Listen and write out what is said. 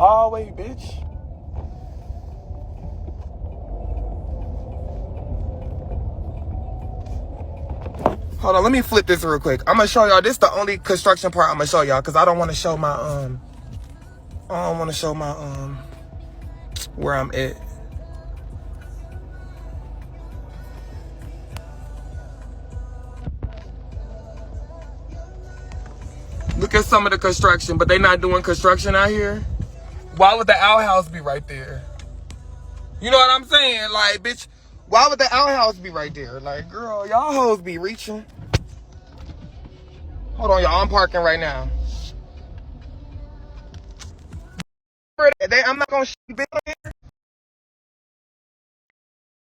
hallway, bitch. Hold on, let me flip this real quick. I'm gonna show y'all. This is the only construction part I'm gonna show y'all because I don't want to show my where I'm at. Look at some of the construction, but they not doing construction out here. Why would the outhouse be right there? You know what I'm saying? Like, bitch, why would the outhouse be right there? Like, girl, y'all hoes be reaching. Hold on, y'all. I'm parking right now. I'm not gonna shit, bitch.